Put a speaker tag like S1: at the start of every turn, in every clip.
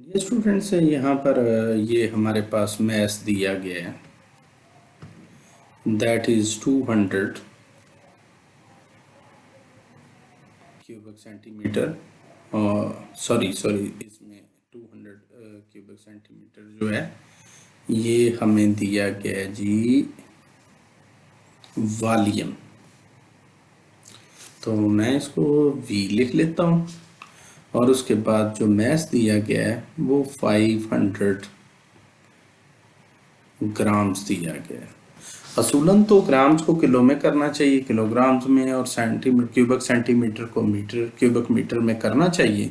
S1: ये स्टूडेंट्स यहाँ पर ये हमारे पास मैथ दिया गया है दैट इज 200 क्यूबिक सेंटीमीटर और सॉरी इसमें 200 क्यूबिक सेंटीमीटर जो है ये हमें दिया गया है जी वॉल्यूम। तो मैं इसको V लिख लेता हूँ और उसके बाद जो मैथ दिया गया है वो 500 ग्राम्स दिया गया है। असूलन तो ग्राम्स को किलो में करना चाहिए, किलोग्राम्स में, और सेंटीमीटर क्यूबिक सेंटीमीटर को मीटर क्यूबिक मीटर में करना चाहिए,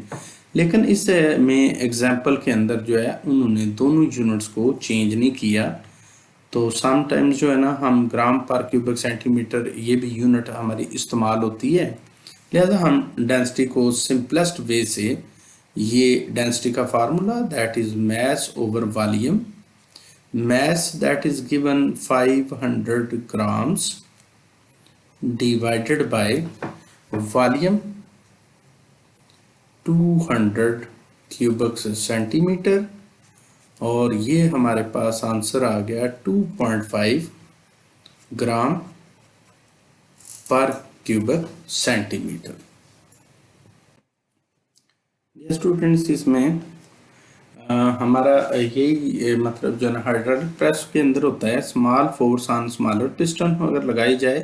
S1: लेकिन इस में एग्जाम्पल के अंदर जो है उन्होंने दोनों यूनिट्स को चेंज नहीं किया। तो समटाइम्स जो है ना हम ग्राम पर क्यूबिक सेंटीमीटर ये भी यूनिट हमारी इस्तेमाल होती है, लिहाजा हम डेंसिटी को सिंपलेस्ट वे से ये डेंसिटी का formula that is mass over volume, mass that is given 500 grams divided by volume 200 cubic centimeter, और ये हमारे पास आंसर आ गया 2.5 ग्राम पर क्यूबिक सेंटीमीटर। ये स्टूडेंट्स इसमें हमारा यही मतलब जो है हाइड्रोलिक प्रेस के अंदर होता है small force on smaller piston अगर लगाई जाए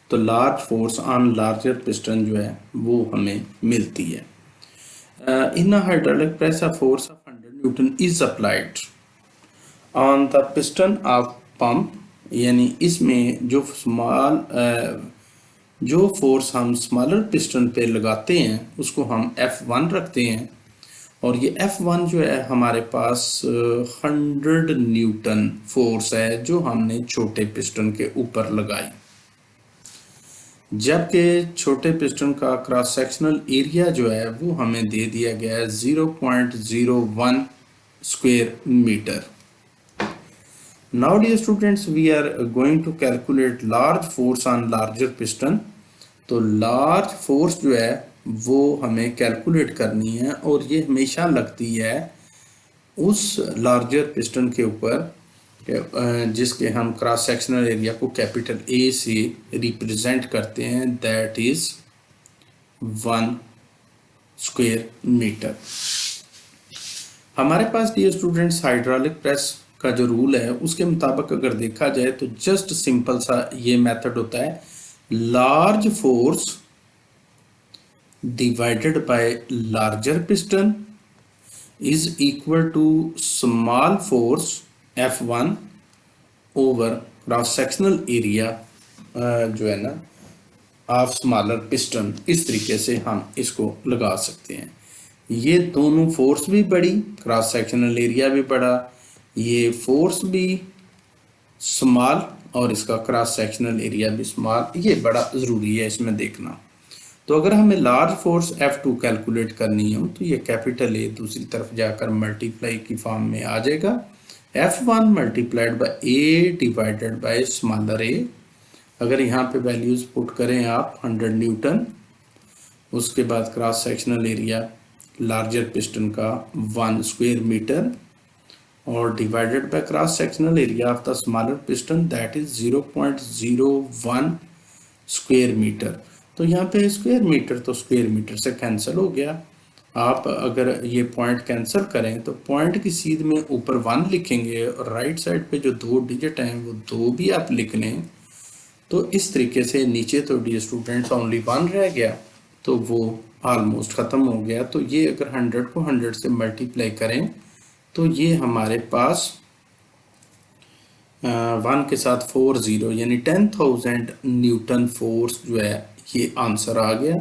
S1: तो large force on larger piston जो है वो हमें मिलती है। इन hydraulic press a force of 100 Newton is applied on the piston of pump, यानी इसमें जो फोर्स हम स्मॉलर पिस्टन पे लगाते हैं उसको हम F1 रखते हैं, और ये F1 जो है हमारे पास 100 न्यूटन फोर्स है जो हमने छोटे पिस्टन के ऊपर लगाई, जबकि छोटे पिस्टन का क्रॉस सेक्शनल एरिया जो है वो हमें दे दिया गया है 0.01 square metre. Now dear students we are going to calculate large force on larger piston. तो लार्ज फोर्स जो है वो हमें कैलकुलेट करनी है, और ये हमेशा लगती है उस लार्जर पिस्टन के ऊपर जिसके हम क्रॉस सेक्शनल एरिया को कैपिटल A से रिप्रेजेंट करते हैं दैट इज 1 स्क्वायर मीटर। हमारे पास डियर स्टूडेंट्स हाइड्रोलिक प्रेस का जो रूल है उसके मुताबिक अगर देखा जाए तो जस्ट सिंपल सा ये मेथड होता है, large force divided by larger piston is equal to small force F1 over cross sectional area जो है ना ऑफ स्मॉलर पिस्टन। इस तरीके से हम इसको लगा सकते हैं। ये दोनों फोर्स भी बड़ी, क्रॉस सेक्शनल एरिया भी बड़ा, ये फोर्स भी स्मॉल और इसका क्रॉस सेक्शनल एरिया भी स्मॉल, ये बड़ा ज़रूरी है इसमें देखना। तो अगर हमें लार्ज फोर्स F2 कैलकुलेट करनी हो तो ये कैपिटल A दूसरी तरफ जाकर मल्टीप्लाई की फॉर्म में आ जाएगा, F1 multiplied by A divided by smaller A। अगर यहाँ पे वैल्यूज पुट करें आप 100 न्यूटन, उसके बाद cross sectional area larger piston का 1 स्क्वायर मीटर, और divided by cross sectional area of the smaller piston that is 0.01 square metre. तो यहाँ पे स्क्वायर मीटर तो स्क्वायर मीटर से कैंसिल हो गया। आप अगर ये पॉइंट कैंसिल करें तो पॉइंट की सीध में ऊपर 1 लिखेंगे और राइट साइड पे जो 2 डिजिट हैं वो 2 भी आप लिख लें। तो इस तरीके से नीचे तो डियर स्टूडेंट्स ओनली 1 रह गया, तो वो ऑलमोस्ट ख़त्म हो गया। तो ये अगर 100 को 100 से मल्टीप्लाई करें तो ये हमारे पास 1 के साथ 4 0 यानी 10,000 न्यूटन फोर्स जो है ये आंसर आ गया।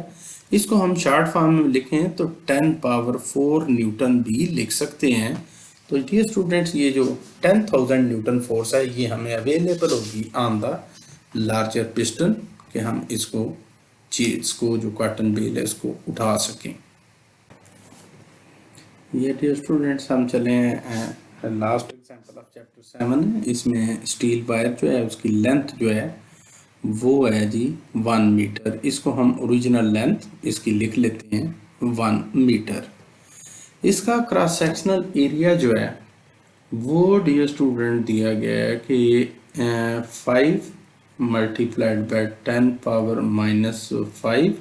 S1: इसको हम शॉर्ट फॉर्म में लिखें तो 10 पावर 4 न्यूटन भी लिख सकते हैं। तो ये स्टूडेंट्स ये जो 10,000 न्यूटन फोर्स है ये हमें अवेलेबल होगी ऑन द लार्जर पिस्टन कि हम इसको जो कॉटन बेल है इसको उठा सकें। ये डियर स्टूडेंट्स हम चले लास्ट एग्जांपल ऑफ चैप्टर 7 है। इसमें स्टील वायर जो है उसकी लेंथ जो है वो है जी 1 मीटर। इसको हम ओरिजिनल लेंथ इसकी लिख लेते हैं 1 मीटर। इसका क्रॉस सेक्शनल एरिया जो है वो डियर स्टूडेंट दिया गया है कि 5 मल्टीप्लाइड बाय 10⁻⁻5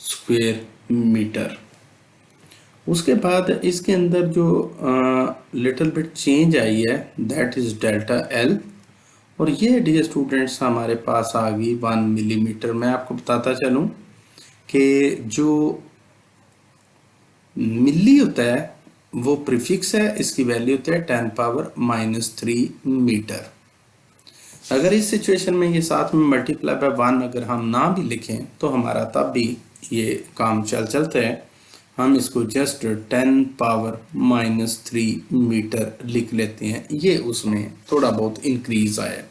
S1: स्क्वेयर मीटर। उसके बाद इसके अंदर जो लिटिल बिट चेंज आई है दैट इज डेल्टा एल, और ये डियर स्टूडेंट्स हमारे पास आ गई 1 मिलीमीटर। मैं आपको बताता चलूं कि जो मिली होता है वो प्रीफिक्स है, इसकी वैल्यू होता है 10⁻³ मीटर। अगर इस सिचुएशन में ये साथ में मल्टीप्लाई बाय 1 अगर हम ना भी लिखें तो हमारा तब भी ये काम चलता है। हम इसको जस्ट 10⁻³ मीटर लिख लेते हैं, ये उसमें थोड़ा बहुत इंक्रीज आया।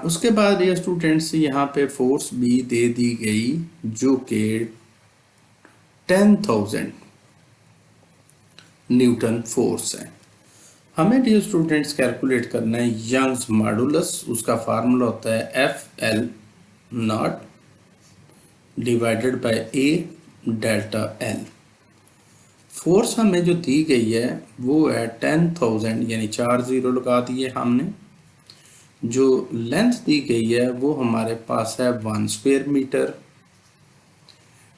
S1: उसके बाद ये स्टूडेंट्स यहाँ पे फोर्स भी दे दी गई जो कि 10,000 न्यूटन फोर्स है। हमें डियर स्टूडेंट्स कैलकुलेट करना है यंग्स मॉडुलस। उसका फार्मूला होता है FL0 divided by A delta L। Force हमें जो दी गई है वो है 10,000 यानी 4 जीरो लगा दिए हमने। जो लेंथ दी गई है वो हमारे पास है 1 square metre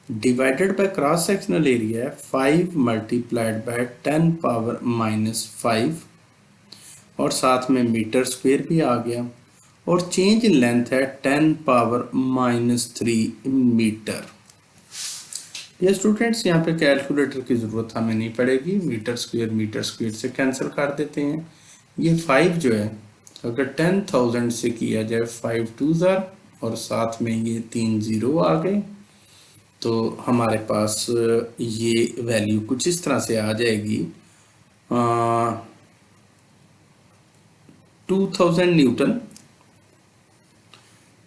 S1: divided by cross sectional area 5 multiplied by 10⁻⁻5 और साथ में मीटर स्क्वायर भी आ गया, और चेंज इन लेंथ है 10⁻³ मीटर। ये स्टूडेंट्स यहाँ पे कैलकुलेटर की ज़रूरत हमें नहीं पड़ेगी, मीटर स्क्वायर से कैंसिल कर देते हैं। ये 5 जो है अगर 10,000 से किया जाए 5 2 और साथ में ये 3 जीरो आ गए तो हमारे पास ये वैल्यू कुछ इस तरह से आ जाएगी 2000 न्यूटन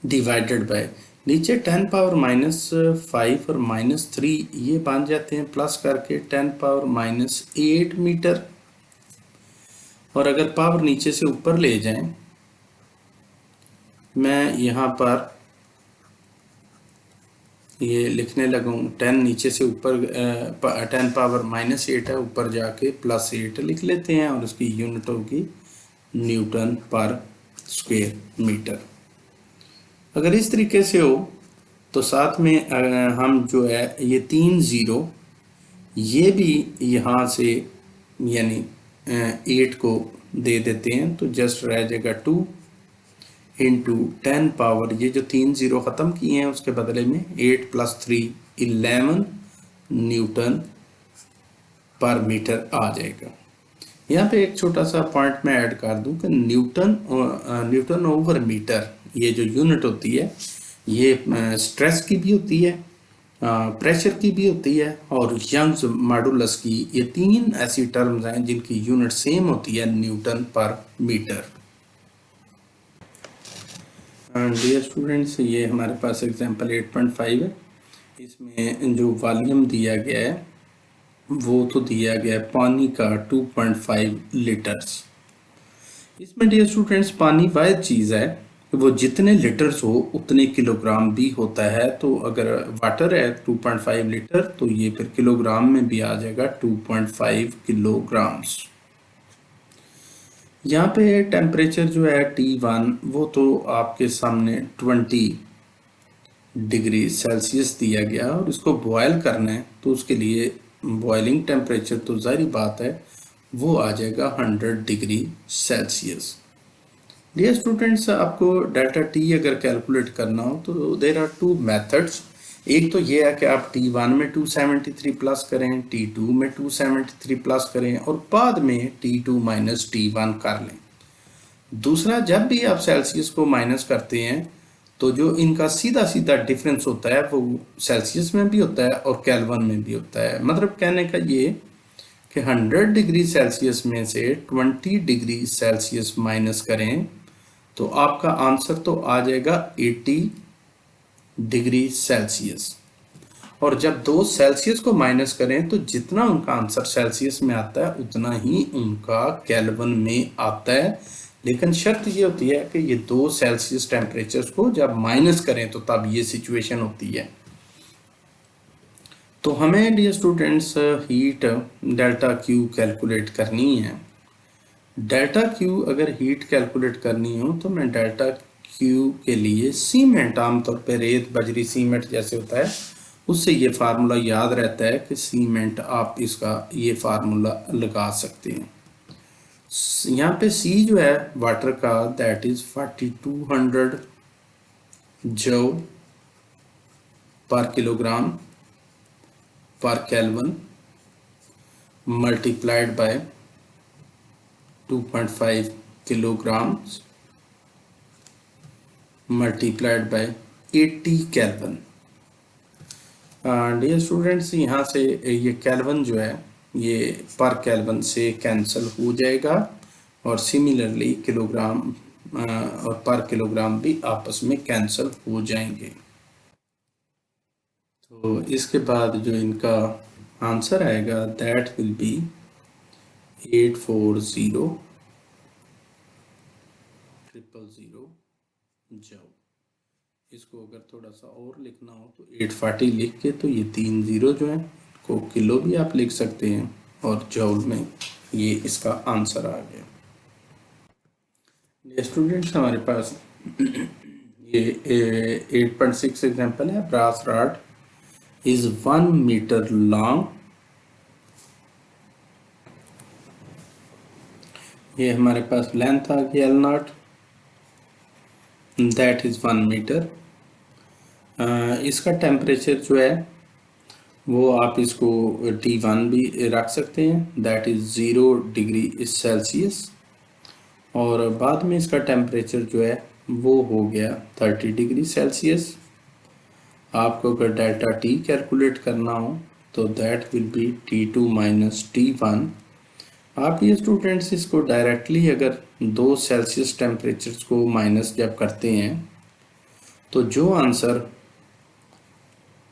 S1: डिवाइडेड बाय नीचे 10⁻⁻5 और -3 ये बन जाते हैं प्लस करके 10⁻⁸ मीटर। और अगर पावर नीचे से ऊपर ले जाएं, मैं यहाँ पर ये लिखने लगा हूँ 10 नीचे से ऊपर 10⁻⁻8 है, ऊपर जाके +8 लिख लेते हैं और उसकी यूनिट होगी न्यूटन पर स्क्वायर मीटर। अगर इस तरीके से हो तो साथ में हम जो है ये 3 जीरो ये भी यहाँ से यानी 8 को दे देते हैं तो जस्ट रह जाएगा 2 इंटू 10 पावर ये जो 3 जीरो ख़त्म किए हैं उसके बदले में 8 + 3 11 न्यूटन पर मीटर आ जाएगा। यहाँ पे एक छोटा सा पॉइंट मैं ऐड कर दूं कि न्यूटन ओवर मीटर ये जो यूनिट होती है ये स्ट्रेस की भी होती है, प्रेशर की भी होती है और यंग्स मॉडुलस की। ये 3 ऐसी टर्म्स हैं जिनकी यूनिट सेम होती है न्यूटन पर मीटर। डियर स्टूडेंट्स ये हमारे पास एग्जांपल 8.5 है। इसमें जो वॉल्यूम दिया गया है वो तो दिया गया है पानी का 2.5 लीटर्स। इसमें डियर स्टूडेंट्स पानी वाहिद चीज़ है, वो जितने लीटर्स हो उतने किलोग्राम भी होता है। तो अगर वाटर है 2.5 लीटर तो ये फिर किलोग्राम में भी आ जाएगा 2.5 किलोग्राम्स। यहाँ पे टेम्परेचर जो है T1 वो तो आपके सामने 20 डिग्री सेल्सियस दिया गया और इसको बॉयल करना है तो उसके लिए बॉइलिंग टेम्परेचर तो जाहिर बात है वो आ जाएगा 100 डिग्री सेल्सियस। डियर स्टूडेंट्स आपको डेल्टा टी अगर कैलकुलेट करना हो तो देर आर 2 मेथड्स। एक तो ये है कि आप T1 में 273 प्लस करें, T2 में 273 प्लस करें और बाद में T2 माइनस T1 कर लें। दूसरा, जब भी आप सेल्सियस को माइनस करते हैं तो जो इनका सीधा सीधा डिफरेंस होता है वो सेल्सियस में भी होता है और केल्विन में भी होता है। मतलब कहने का ये कि 100 डिग्री सेल्सियस में से 20 डिग्री सेल्सियस माइनस करें तो आपका आंसर तो आ जाएगा 80 डिग्री सेल्सियस। और जब 2 सेल्सियस को माइनस करें तो जितना उनका आंसर सेल्सियस में आता है उतना ही उनका केल्विन में आता है। लेकिन शर्त ये होती है कि ये 2 सेल्सियस टेम्परेचर को जब माइनस करें तो तब ये सिचुएशन होती है। तो हमें dear students heat delta Q calculate करनी है। डेल्टा क्यू अगर हीट कैलकुलेट करनी हो तो मैं डेल्टा क्यू के लिए सीमेंट, आमतौर पे रेत बजरी सीमेंट जैसे होता है उससे ये फार्मूला याद रहता है कि सीमेंट आप इसका ये फार्मूला लगा सकते हैं। यहाँ पे सी जो है वाटर का that is 4200 joule per kilogram per kelvin multiplied by 2.5 kilograms multiplied by 80 kelvin. Dear students, यहाँ से ये केल्विन जो है ये पर केल्विन से कैंसिल हो जाएगा और सिमिलरली किलोग्राम और पर किलोग्राम भी आपस में कैंसिल हो जाएंगे। तो इसके बाद जो इनका आंसर आएगा दैट विल बी 840,000 जूल। इसको अगर थोड़ा सा और लिखना हो तो 840 लिख के, तो ये 3 जीरो जो है को किलो भी आप लिख सकते हैं और जूल में ये इसका आंसर आ गया। ये स्टूडेंट्स हमारे पास ये 8.6 एग्जांपल है। Brass rod is 1 metre long. ये हमारे पास लेंथ आ गई L nought, that is 1 metre. इसका टेम्परेचर जो है वो आप इसको T1 भी रख सकते हैं, दैट इज 0 डिग्री सेल्सियस। और बाद में इसका टेम्परेचर जो है वो हो गया 30 डिग्री सेल्सियस। आपको अगर डेल्टा टी कैलकुलेट करना हो तो that will be T2 minus T1। आप ये स्टूडेंट्स इसको डायरेक्टली अगर 2 सेल्सियस टेम्परेचर्स को माइनस जब करते हैं तो जो आंसर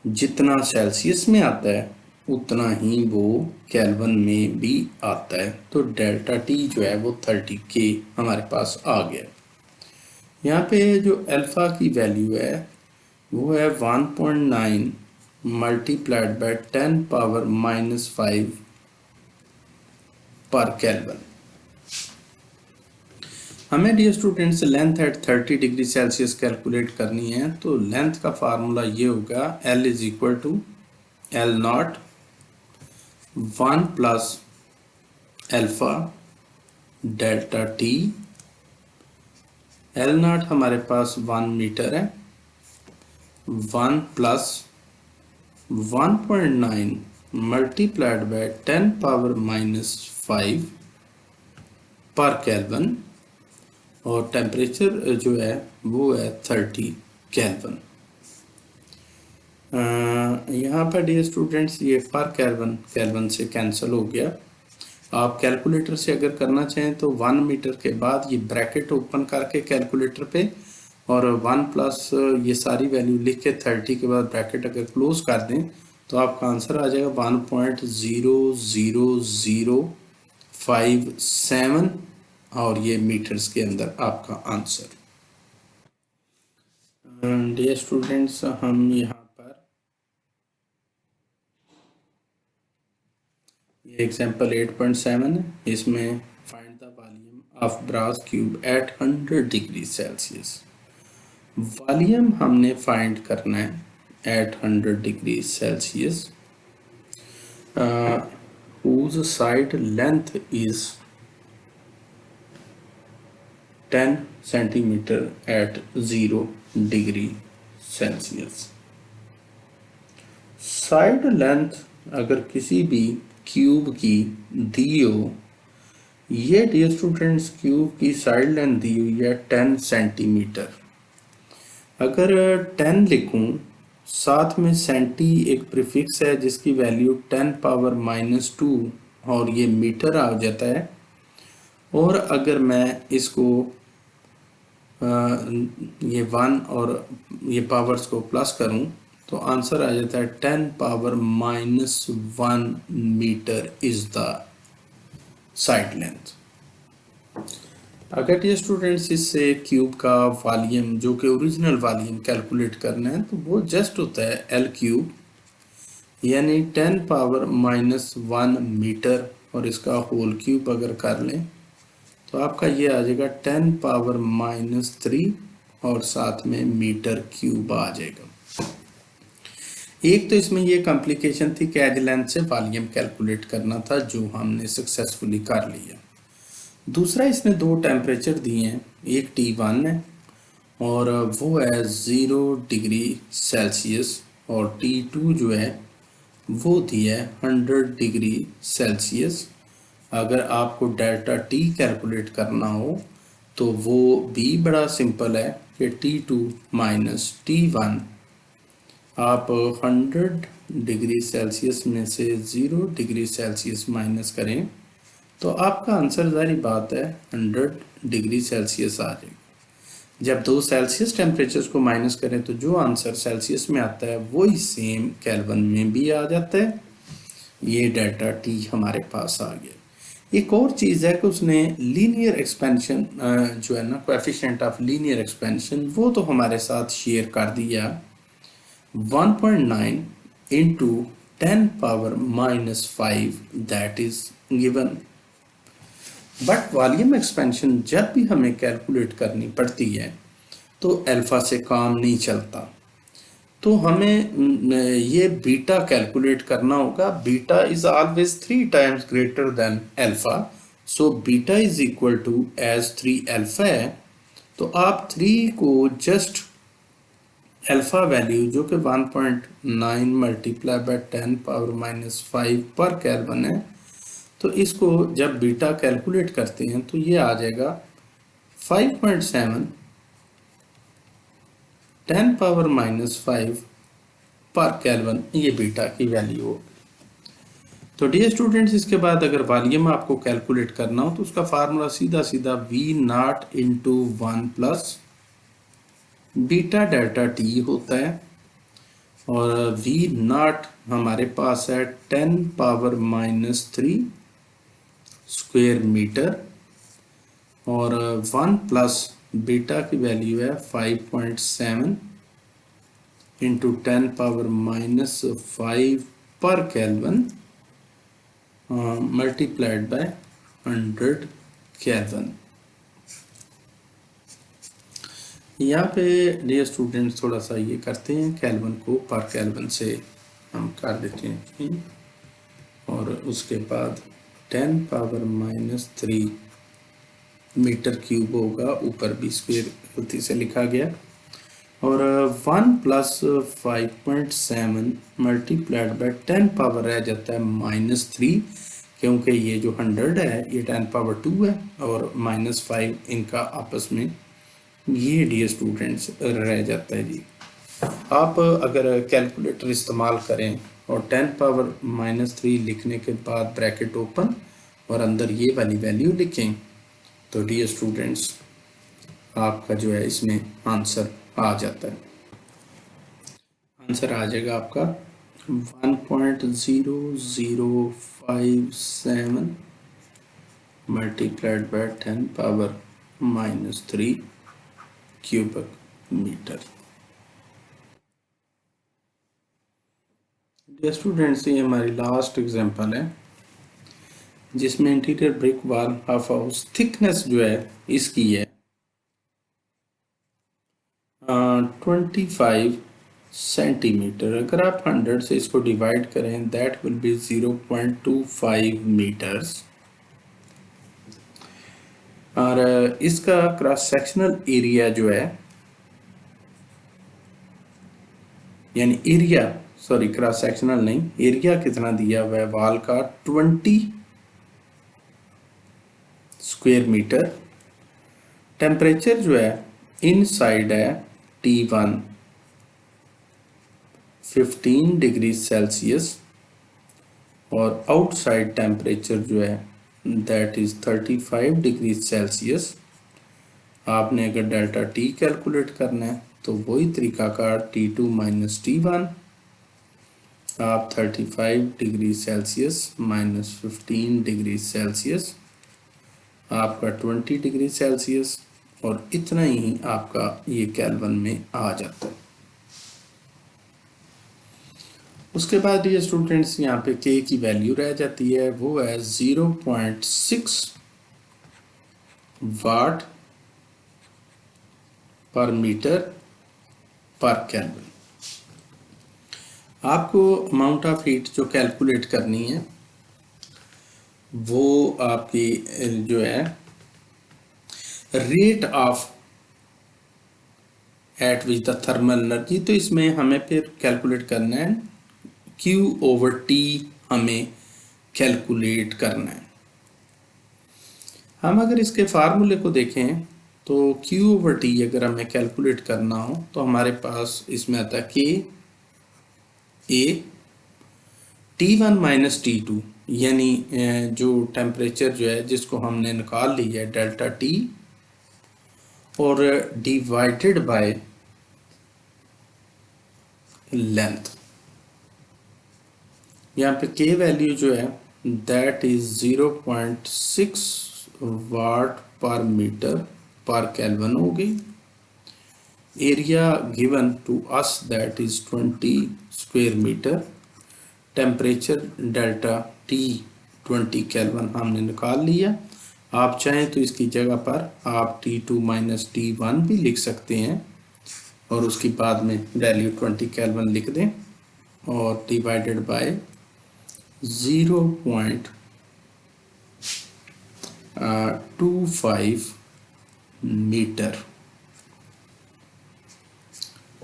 S1: जितना सेल्सियस में आता है उतना ही वो केल्विन में भी आता है। तो डेल्टा टी जो है वो 30 के हमारे पास आ गया। यहाँ पे जो अल्फा की वैल्यू है वो है 1.9 multiplied by 10 power -5 per kelvin. हमें dear students length at 30 degree Celsius calculate करनी है। तो लेंथ का फार्मूला ये होगा L is equal to L nought 1 plus alpha delta T. L nought हमारे पास 1 मीटर है, 1 plus 1.9 multiplied by 10 power -5 per kelvin और टेम्परेचर जो है वो है 30 केल्विन। यहाँ पर डियर स्टूडेंट्स ये पर केल्विन केल्विन से कैंसिल हो गया। आप कैलकुलेटर से अगर करना चाहें तो 1 मीटर के बाद ये ब्रैकेट ओपन करके कैलकुलेटर पे और 1 प्लस ये सारी वैल्यू लिख के 30 के बाद ब्रैकेट अगर क्लोज कर दें तो आपका आंसर आ जाएगा 1.00057 और ये मीटर्स के अंदर आपका आंसर। डियर स्टूडेंट्स, हम यहाँ पर ये एग्जांपल 8.7 है, इसमें find the volume of brass cube at 100 degree Celsius. Volume हमने फाइंड करना है at 100 degree Celsius, whose side length is 10 centimetre at 0 degree Celsius. Side length अगर किसी भी क्यूब की दी हो, ये डियर स्टूडेंट्स क्यूब की साइड लेंथ दी हुई है 10 सेंटीमीटर। अगर 10 लिखूं साथ में सेंटी एक प्रीफिक्स है जिसकी वैल्यू 10 पावर -2 और ये मीटर आ जाता है। और अगर मैं इसको ये 1 और ये पावर्स को प्लस करूं तो आंसर आ जाता है 10 power -1 metre is the side length. अगर ये स्टूडेंट्स इससे क्यूब का वॉल्यूम जो कि ओरिजिनल वॉल्यूम कैलकुलेट करना है तो वो जस्ट होता है L क्यूब यानी 10⁻⁻1 मीटर, और इसका होल क्यूब अगर कर लें तो आपका ये आ जाएगा 10⁻⁻3 और साथ में मीटर क्यूब आ जाएगा। एक तो इसमें ये कॉम्प्लिकेशन थी कि एज लेंथ से वॉल्यूम कैलकुलेट करना था, जो हमने सक्सेसफुली कर लिया। दूसरा, इसने दो टेम्परेचर दिए हैं, एक T1 है और वो है 0 डिग्री सेल्सियस, और T2 जो है वो दिया है 100 डिग्री सेल्सियस। अगर आपको डेल्टा टी कैलकुलेट करना हो तो वो भी बड़ा सिंपल है कि T2 माइनस T1, आप 100 डिग्री सेल्सियस में से 0 डिग्री सेल्सियस माइनस करें तो आपका आंसर जारी बात है 100 डिग्री सेल्सियस आ जाएगा। जब दो सेल्सियस टेम्परेचर्स को माइनस करें तो जो आंसर सेल्सियस में आता है वही सेम केल्विन में भी आ जाता है। ये डेल्टा टी हमारे पास आ गया। एक और चीज़ है कि उसने लीनियर एक्सपेंशन जो है ना, कोएफिशिएंट ऑफ लीनियर एक्सपेंशन, वो तो हमारे साथ शेयर कर दिया 1.9 into 10⁻⁻5 that is given. But volume expansion जब भी हमें कैलकुलेट करनी पड़ती है तो अल्फा से काम नहीं चलता, तो हमें ये बीटा कैलकुलेट करना होगा। Beta is always 3 times greater than alpha, so beta is equal to, as 3 alpha है तो आप 3 को जस्ट अल्फा वैल्यू जो कि 1.9 मल्टीप्लाई बाय 10⁻⁻5 पर केल्विन है, तो इसको जब बीटा कैलकुलेट करते हैं तो ये आ जाएगा 5.7 10⁻⁻5 पर केल्विन, ये बीटा की वैल्यू हो। तो डियर स्टूडेंट्स, इसके बाद अगर वॉल्यूम आपको कैलकुलेट करना हो तो उसका फार्मूला सीधा सीधा V0 into 1 plus beta delta T होता है, और V0 हमारे पास है 10⁻³ स्क्वायर मीटर, और 1 प्लस बीटा की वैल्यू है 5.7 इंटू 10⁻⁻5 पर केल्विन मल्टीप्लाइड बाय 100 केल्विन। यहाँ पे डियर स्टूडेंट्स थोड़ा सा ये करते हैं, केल्विन को पर केल्विन से हम कर देते हैं, और उसके बाद 10⁻³ मीटर क्यूब होगा, ऊपर भी स्क्वायर गलती से लिखा गया, और 1 प्लस 5.7 मल्टीप्लाइड बाय 10 पावर रह जाता है -3, क्योंकि ये जो 100 है ये 10⁻² है, और -5 इनका आपस में ये डियर स्टूडेंट्स रह जाता है जी। आप अगर कैलकुलेटर इस्तेमाल करें और 10⁻³ लिखने के बाद ब्रैकेट ओपन और अंदर ये वाली वैल्यू लिखें तो डियर स्टूडेंट्स आपका जो है इसमें आंसर आ जाता है। आंसर आ जाएगा आपका 1.0057 multiplied by 10⁻³ cubic metre. Dear students, ये हमारी लास्ट एग्जांपल है जिसमें interior brick wall of house thickness जो है इसकी है 25 सेंटीमीटर। अगर आप 100 से इसको डिवाइड करें दैट विल बी 0.25 मीटर्स, और इसका क्रॉस सेक्शनल एरिया जो है, यानी एरिया, सॉरी क्रॉस सेक्शनल नहीं, एरिया कितना दिया हुआ है वॉल का 20 स्क्वायर मीटर। टेम्परेचर जो है इनसाइड है T1 15 डिग्री सेल्सियस, और आउटसाइड टेम्परेचर जो है दैट इज 35 डिग्री सेल्सियस। आपने अगर डेल्टा टी कैलकुलेट करना है तो वही तरीकाकार T2 माइनस T1, आप 35 degree Celsius minus 15 degree Celsius आपका 20 डिग्री सेल्सियस, और इतना ही आपका ये केल्विन में आ जाता है। उसके बाद ये स्टूडेंट्स यहाँ पे के की वैल्यू रह जाती है, वो है 0.6 वाट पर मीटर पर केल्विन। आपको अमाउंट ऑफ हीट जो कैलकुलेट करनी है वो आपकी जो है rate of at which the thermal energy, तो इसमें हमें फिर कैलकुलेट करना है Q ओवर T, हमें कैलकुलेट करना है। हम अगर इसके फार्मूले को देखें तो Q ओवर T अगर हमें कैलकुलेट करना हो तो हमारे पास इसमें आता है K A T1 minus T2, यानी जो टेम्परेचर जो है जिसको हमने निकाल लिया है डेल्टा T, और डिवाइडेड बाय लेंथ। यहाँ पे K वैल्यू जो है दैट इज 0.6 वाट पर मीटर पर केल्विन हो गई। Area given to us that is 20 square metre. Temperature delta T 20 kelvin हमने निकाल लिया। आप चाहें तो इसकी जगह पर आप T2 माइनस T1 भी लिख सकते हैं और उसके बाद में वैल्यू 20 केल्विन लिख दें और divided by 0.25 metre.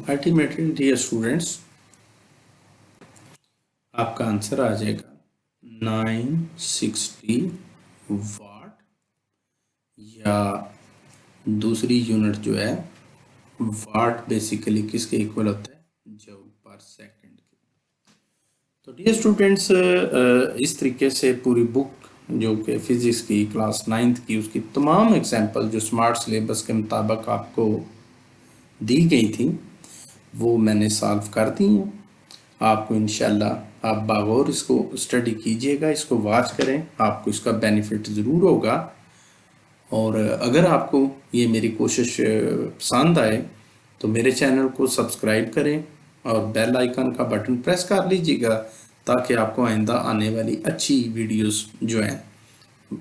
S1: Ultimately dear students आपका आंसर आ जाएगा 960 वाट, या दूसरी यूनिट जो है वाट बेसिकली किसके इक्वल होता है, जूल पर सेकंड के। तो डियर स्टूडेंट्स इस तरीके से पूरी बुक जो कि फिजिक्स की क्लास 9th की उसकी तमाम एग्जाम्पल जो स्मार्ट सिलेबस के मुताबिक आपको दी गई थी वो मैंने सॉल्व कर दी हैं। आपको इंशाल्लाह आप बागौर इसको स्टडी कीजिएगा, इसको वॉच करें, आपको इसका बेनिफिट ज़रूर होगा। और अगर आपको ये मेरी कोशिश पसंद आए तो मेरे चैनल को सब्सक्राइब करें और बेल आइकन का बटन प्रेस कर लीजिएगा ताकि आपको आइंदा आने वाली अच्छी वीडियोस जो हैं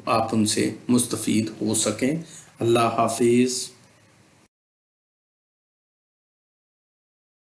S1: आप उनसे मुस्तफ़ीद हो सकें। अल्लाह हाफिज़।